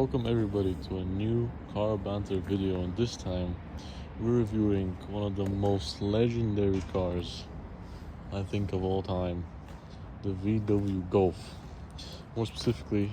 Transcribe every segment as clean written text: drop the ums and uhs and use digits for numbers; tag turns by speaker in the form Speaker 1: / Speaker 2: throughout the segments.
Speaker 1: Welcome everybody to a new car banter video, and this time we're reviewing one of the most legendary cars I think of all time, the VW Golf. More specifically,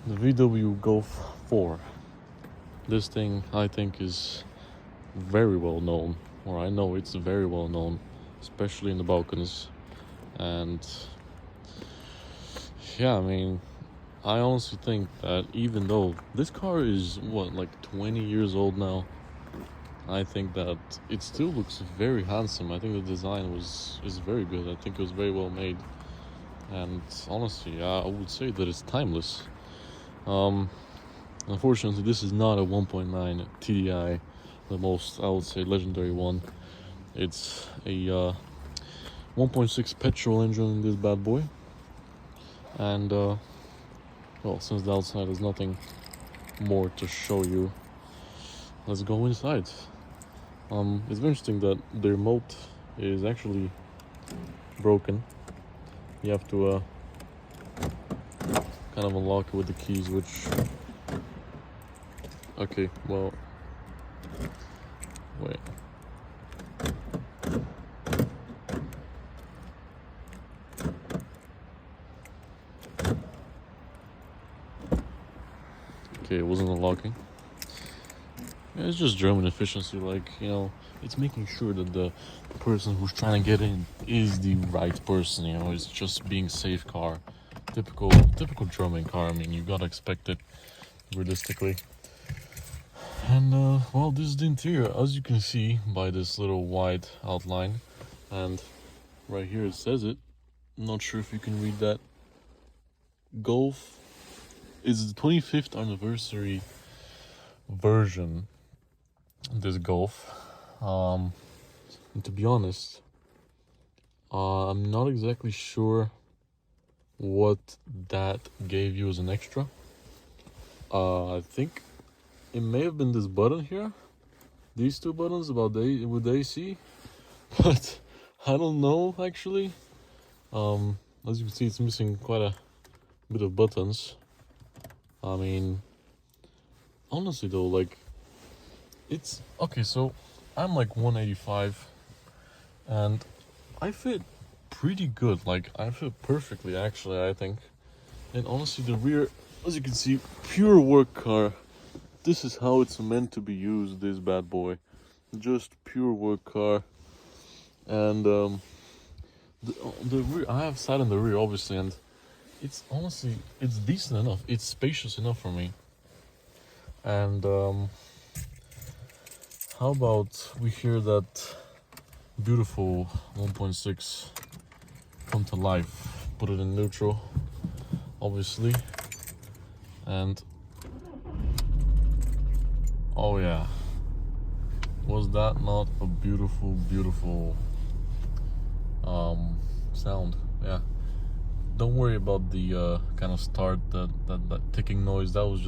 Speaker 1: the VW Golf 4. This thing I think is very well known, or I know it's very well known, especially in the Balkans. And yeah, I honestly think that even though this car is like 20 years old now, I think that it still looks very handsome. I think the design is very good. I think it was very well made, and honestly, I would say that it's timeless. Um, Unfortunately, this is not a 1.9 TDI, the most, I would say, legendary one. It's a 1.6 petrol engine in this bad boy, and well, since the outside has nothing more to show you, let's go inside. It's very interesting that the remote is actually broken. You have to kind of unlock it with the keys, which... Okay, well... Wait. Okay, it wasn't unlocking. Yeah, it's just German efficiency, it's making sure that the person who's trying to get in is the right person, it's just being safe car. Typical German car. You gotta expect it, realistically. And well, this is the interior, as you can see by this little white outline, and right here it says it. I'm not sure if you can read that. Golf is the 25th anniversary version. This Golf, and to be honest, I'm not exactly sure what that gave you as an extra. I think it may have been this button here, these two buttons with the AC, but I don't know actually. As you can see, it's missing quite a bit of buttons. Honestly though, it's okay. So I'm like 185, and I fit pretty good. I fit perfectly, actually, I think. And honestly, the rear, as you can see, pure work car. This is how it's meant to be used, this bad boy. Just pure work car. And the rear, I have sat in the rear, obviously, and it's honestly, it's decent enough. It's spacious enough for me. And how about we hear that beautiful 1.6 come to life? Put it in neutral, obviously. And oh yeah, was that not a beautiful sound? Yeah, don't worry about the kind of start, that ticking noise. Those are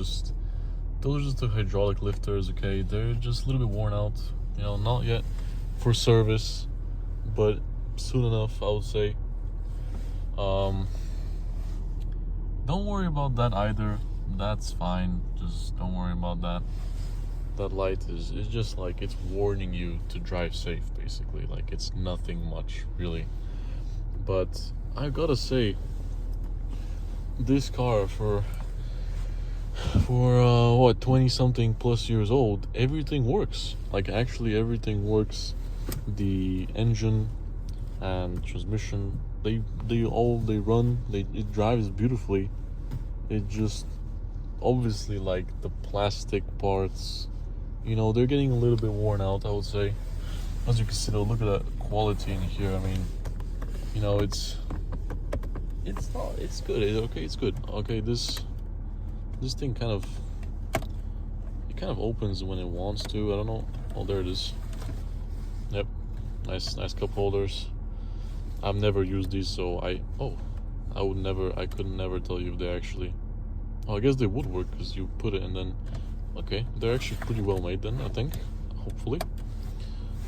Speaker 1: just the hydraulic lifters. Okay, they're just a little bit worn out, not yet for service, but soon enough, I would say. Don't worry about that either. That's fine. Just don't worry about that. That light is just it's warning you to drive safe, basically. It's nothing much, really. But I gotta say, this car for what, 20 something plus years old, everything works. Actually everything works. The engine and transmission, they run, it drives beautifully. It just, obviously, the plastic parts, they're getting a little bit worn out, I would say. As you can see though, look at the quality in here. It's good. It's good. Okay, this thing kind of opens when it wants to. I don't know. Oh, there it is. Yep, nice cup holders. I've never used these, so I could never tell you if they actually... Oh, I guess they would work, because you put it and then... Okay, they're actually pretty well made then, I think. Hopefully.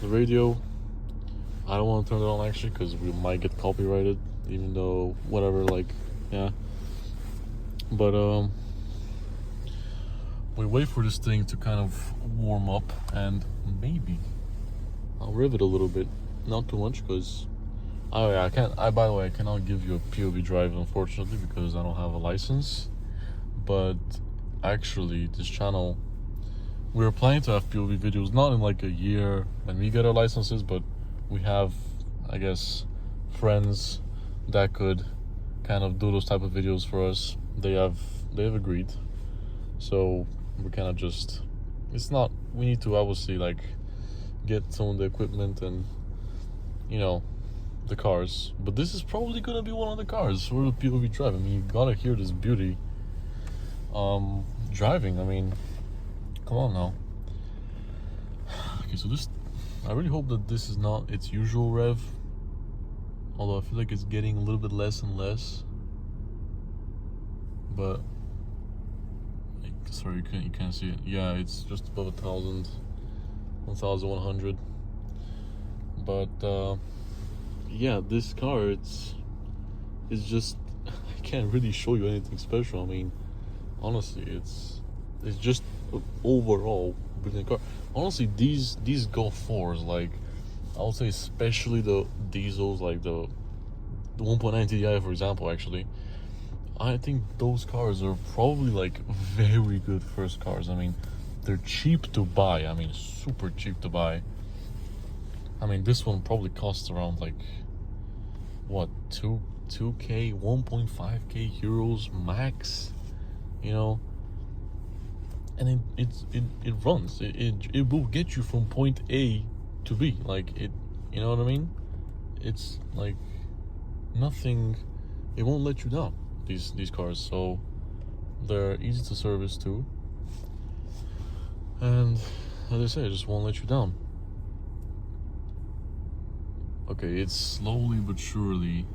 Speaker 1: The radio, I don't want to turn it on actually, because we might get copyrighted, even though, whatever, yeah. But we wait for this thing to kind of warm up, and maybe I'll rev it a little bit, not too much, because I can't. By the way, I cannot give you a POV drive, unfortunately, because I don't have a license. But actually, this channel, we were planning to have POV videos not in like a year when we get our licenses, but we have, I guess, friends that could kind of do those type of videos for us. They have agreed, so we kind of just, it's not, we need to obviously like get some of the equipment and, you know, the cars, but this is probably gonna be one of the cars for the POV drive. I mean, you gotta hear this beauty driving. I mean, come on now. Okay, so this, I really hope that this is not its usual rev, although I feel like it's getting a little bit less and less. But sorry, you can't see it. Yeah, it's just above 1,100. But yeah, this car, it's just, I can't really show you anything special. I mean, honestly, it's just overall brilliant car. Honestly, these Golf 4s, like, I would say especially the diesels, like the 1.9 TDI, for example, actually, I think those cars are probably like very good first cars. I mean, they're cheap to buy. I mean, super cheap to buy. I mean, this one probably costs around like, what, 2k, 1.5k euros max, you know. And it runs. It will get you from point A to B. Like, it, you know what I mean? It's like nothing. It won't let you down, these cars. So they're easy to service too. And as I say, it just won't let you down. Okay, it's slowly but surely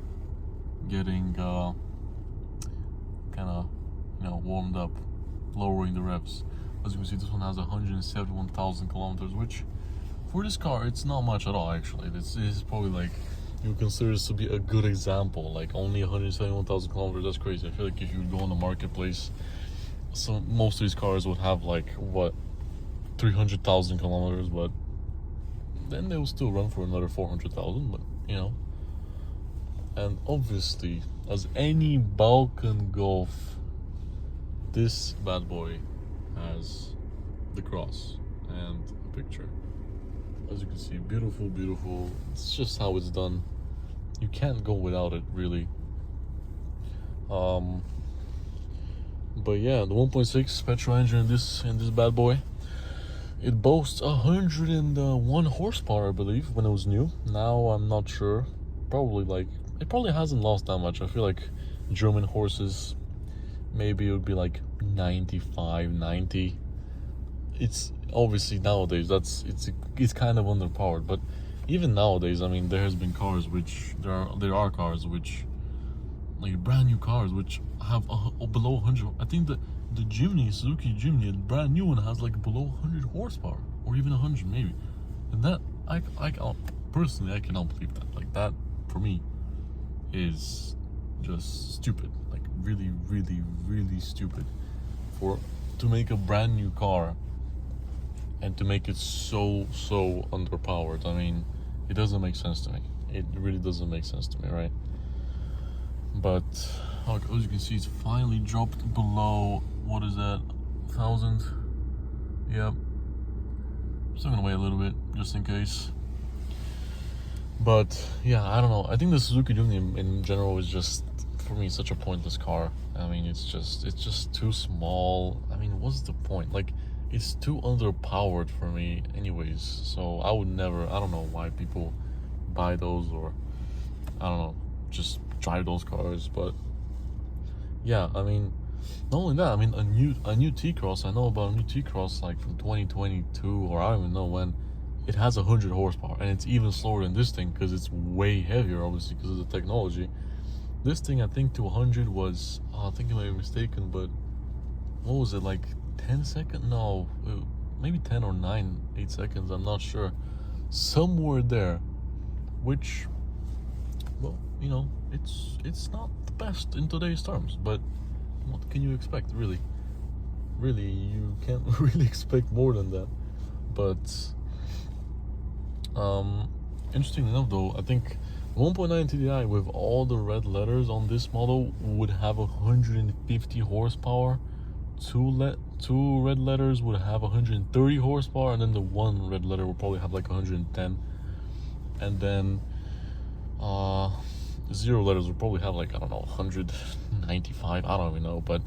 Speaker 1: getting kind of, you know, warmed up, lowering the revs. As you can see, this one has 171,000 kilometers, which for this car, it's not much at all. Actually, this is probably like, you would consider this to be a good example. Like, only 171,000 kilometers. That's crazy. I feel like if you go on the marketplace, so most of these cars would have like, what, 300,000 kilometers, but then they will still run for another 400,000. But you know, and obviously, as any Balkan Golf, this bad boy has the cross and a picture. As you can see, beautiful, beautiful. It's just how it's done. You can't go without it, really. But yeah, the 1.6 petrol engine in this bad boy, it boasts 101 horsepower, I believe, when it was new. Now I'm not sure. Probably like, it probably hasn't lost that much. I feel like German horses, maybe it would be like 95, 90. It's obviously nowadays it's kind of underpowered, but even nowadays, I mean, there has been cars which there are cars which, like brand new cars, which have below 100. I think the Jimny, Suzuki Jimny, the brand new one, has like below 100 horsepower, or even 100 maybe. And that I personally, I cannot believe that. Like, that for me is just stupid. Like, really, really, really stupid to make a brand new car and to make it so underpowered. I mean, it doesn't make sense to me. It really doesn't make sense to me, right? But as you can see, it's finally dropped below, what is that, 1,000? Yep. Still gonna wait a little bit just in case. But yeah, I don't know. I think the Suzuki Jimny in general is just, for me, such a pointless car. I mean, it's just too small. I mean, what's the point? Like, it's too underpowered for me anyways. So I would never, I don't know why people buy those, or I don't know, just drive those cars. But yeah, I mean, not only that, I mean, a new T-Cross, I know about a new T-Cross like from 2022, or I don't even know when. It has 100 horsepower, and it's even slower than this thing because it's way heavier, obviously, because of the technology. This thing, I think, to 100 was, I think I might be mistaken, but what was it, like 10 seconds? No, maybe 10 or 8 seconds, I'm not sure. Somewhere there, which, well, you know, it's not the best in today's terms, but what can you expect, really? really, you can't really expect more than that. But interesting enough, though, I think 1.9 TDI with all the red letters on this model would have 150 horsepower. Two red letters would have 130 horsepower, and then the one red letter would probably have like 110. And then zero letters would probably have like, I don't know, 195. I don't even know. But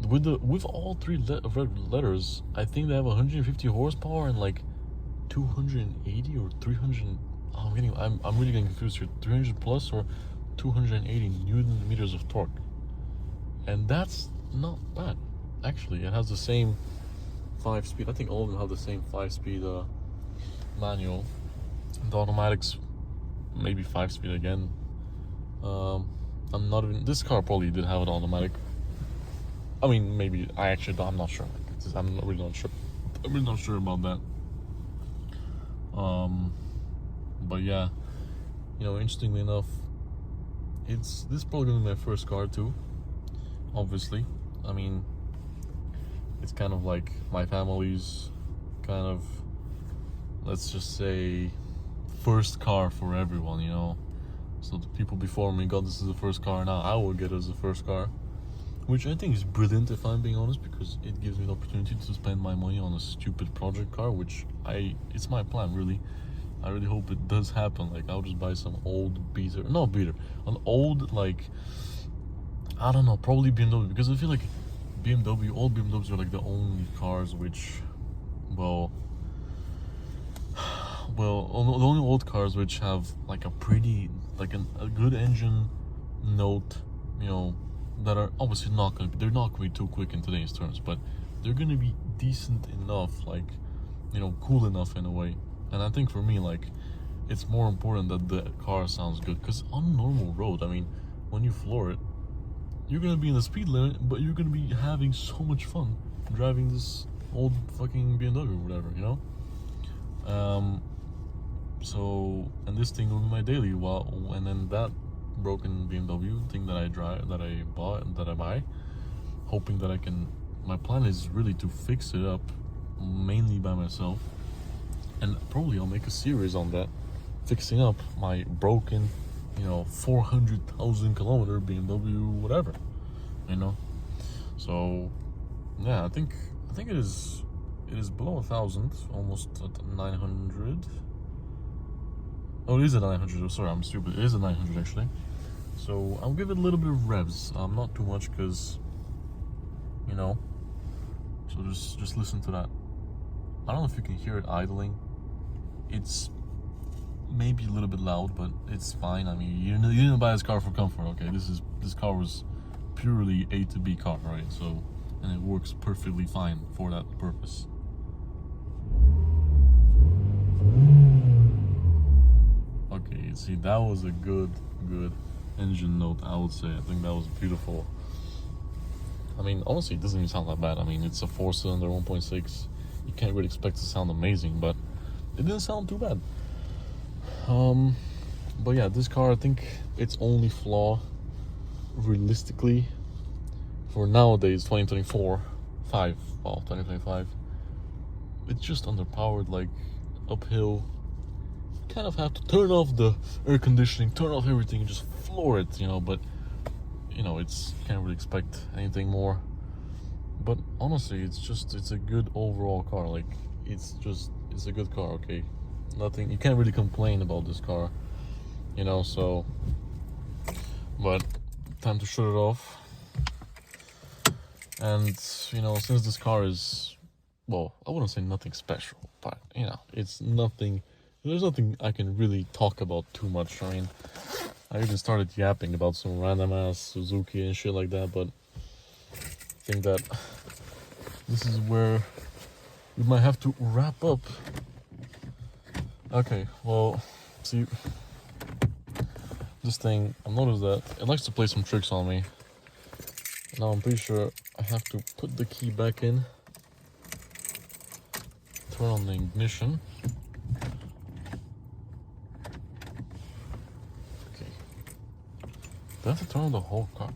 Speaker 1: with all three red letters, I think they have 150 horsepower and like 280 or 300. I'm really getting confused here. 300 plus or 280 newton meters of torque, and that's not bad. Actually, it has the same 5-speed. I think all of them have the same 5-speed manual. The automatics maybe 5-speed again. I'm not even. This car probably did have an automatic. I mean, maybe I actually don't. I'm not sure. I'm really not sure. I'm really not sure about that. But yeah, interestingly enough, this is probably gonna be my first car too. Obviously, I mean, it's kind of like my family's kind of, let's just say, first car for everyone, So the people before me got this as the first car, now I will get it as the first car, which I think is brilliant, if I'm being honest, because it gives me the opportunity to spend my money on a stupid project car, which it's my plan, really. I really hope it does happen. Like, I'll just buy some old an old, like, I don't know, probably BMW, because I feel like old BMWs are like the only cars which, well, the only old cars which have like a pretty, like a good engine note, that are obviously they're not gonna be too quick in today's terms, but they're gonna be decent enough, like, cool enough in a way. And I think for me, like, it's more important that the car sounds good, because on a normal road, I mean, when you floor it, you're gonna be in the speed limit, but you're gonna be having so much fun driving this old fucking BMW or whatever, So, and this thing will be my daily, and then that broken BMW thing that I buy, hoping that I can. My plan is really to fix it up, mainly by myself, and probably I'll make a series on that, fixing up my broken, 400,000 kilometer BMW, whatever, So, yeah, I think it is below 1,000, almost at 900. Oh, it is a 900. Oh, sorry, I'm stupid. It is a 900 actually. So I'll give it a little bit of revs. Not too much, because, So just listen to that. I don't know if you can hear it idling. It's maybe a little bit loud, but it's fine. I mean, you didn't buy this car for comfort, okay? This car was purely A to B car, right? So, and it works perfectly fine for that purpose. Okay, see, that was a good engine note, I would say. I think that was beautiful. I mean, honestly, it doesn't even sound that bad. I mean, it's a 4-cylinder 1.6. You can't really expect it to sound amazing, but it didn't sound too bad. But yeah, this car, I think its only flaw, realistically, for nowadays, 2025, it's just underpowered, like, uphill. You kind of have to turn off the air conditioning, turn off everything, and just floor it, but, it's, can't really expect anything more. But honestly, it's a good overall car. Like, it's a good car, okay? Nothing, you can't really complain about this car, so, but time to shut it off. And, since this car is, well, I wouldn't say nothing special, but, it's nothing, there's nothing I can really talk about too much. I mean, I even started yapping about some random ass Suzuki and shit like that, but I think that this is where we might have to wrap up. Okay, well, see, this thing, I've noticed that it likes to play some tricks on me. Now I'm pretty sure I have to put the key back in, turn on the ignition. Okay. Do I have to turn on the whole car?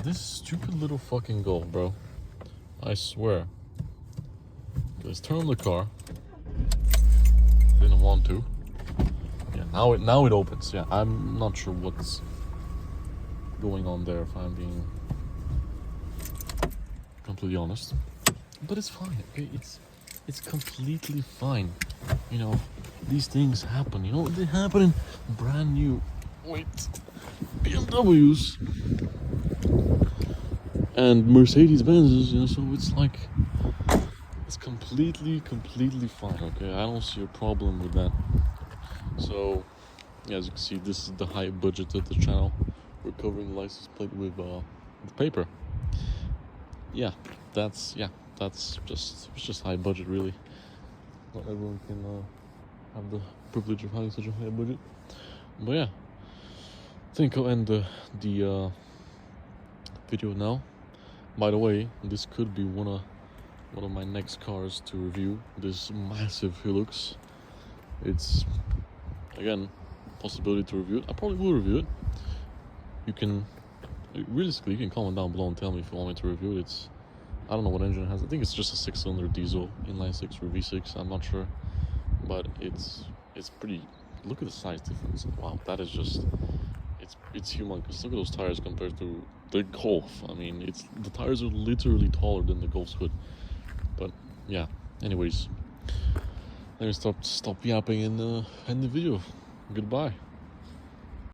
Speaker 1: This stupid little fucking Golf, bro. I swear. Let's turn on the car. Didn't want to. Yeah, now it opens. Yeah, I'm not sure what's going on there, if I'm being completely honest. But it's fine. Okay, it's completely fine. You know, these things happen. You know, they happen in brand new, BMWs and Mercedes Benzes. You know, so it's like it's completely fine. Okay, I don't see a problem with that. So, yeah, as you can see, this is the high budget of the channel. We're covering the license plate with paper. Yeah, that's just high budget, really. Not everyone can have the privilege of having such a high budget. But yeah, I think I'll end the video now. By the way, this could be one of my next cars to review. This massive Hilux. It's, again, possibility to review it. I probably will review it. You can, realistically, you can comment down below and tell me if you want me to review it. I don't know what engine it has. I think it's just a 6-cylinder diesel inline 6 or V6. I'm not sure, but it's pretty. Look at the size difference. Wow, that is just it's humongous. Look at those tires compared to the Golf. I mean, the tires are literally taller than the Golf's hood. But yeah. Anyways, let me stop yapping and end the video. Goodbye.